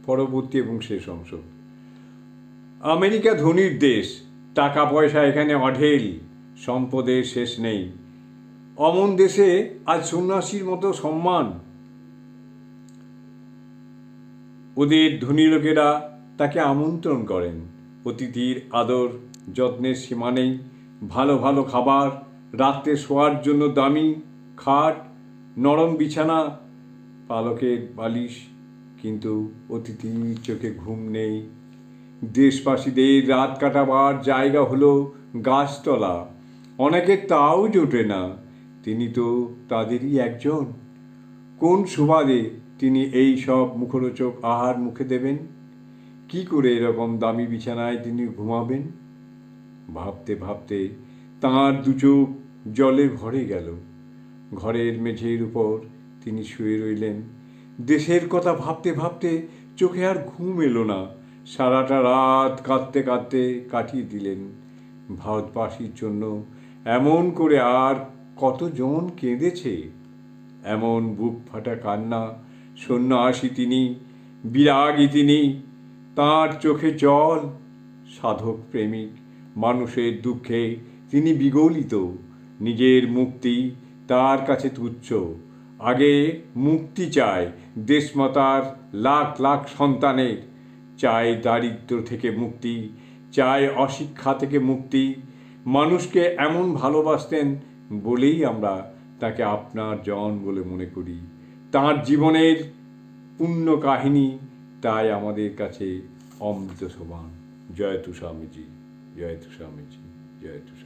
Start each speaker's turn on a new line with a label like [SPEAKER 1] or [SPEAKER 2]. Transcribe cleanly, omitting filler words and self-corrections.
[SPEAKER 1] পরবর্তী এবং শেষ অংশ। আমেরিকা ধনীর দেশ, টাকা পয়সা এখানে অঢেল, সম্পদের শেষ নেই। অমন দেশে আজ সন্ন্যাসীর মতো সম্মান। ওদের ধনী লোকেরা তাকে আমন্ত্রণ করেন। অতিথির আদর যত্নের সীমা নেই। ভালো ভালো খাবার, রাত্রে শোয়ার জন্য দামি খাট, নরম বিছানা, পালকের বালিশ, কিন্তু অতিথির চোখে ঘুম নেই। দেশবাসীদের রাত কাটাবার জায়গা হলো গাছতলা। অনেকের তাও জোটে না। তিনি তো তাদেরই একজন। কোন সুবাদে তিনি এই সব মুখরোচক আহার মুখে দেবেন? কি করে এরকম দামি বিছানায় তিনি ঘুমাবেন? ভাবতে ভাবতে তাঁর দু চোখ জলে ভরে গেল। ঘরের মেঝের উপর তিনি শুয়ে রইলেন। দেশের কথা ভাবতে ভাবতে চোখে আর ঘুম এলো না। সারাটা রাত কাঁদতে কাঁদতে কাটিয়ে দিলেন। ভারতবাসীর জন্য এমন করে আর কতজন কেঁদেছে। এমন বুক ফাটা কান্না। সন্ন্যাসী তিনি, বিরাগী তিনি, তাঁর চোখে জল। সাধক প্রেমিক, মানুষের দুঃখে তিনি বিগলিত। নিজের মুক্তি তার কাছে তুচ্ছ। আগে মুক্তি চায় দেশমাতার লাখ লাখ সন্তানের। চায় দারিদ্র থেকে মুক্তি, চায় অশিক্ষা থেকে মুক্তি। মানুষকে এমন ভালোবাসতেন বলেই আমরা তাকে আপনার জন বলে মনে করি। তাঁর জীবনের পূর্ণ কাহিনী তাই আমাদের কাছে অমৃত সমান। জয় তু স্বামীজি, জয় তু স্বামীজি, জয় তু স্বামী।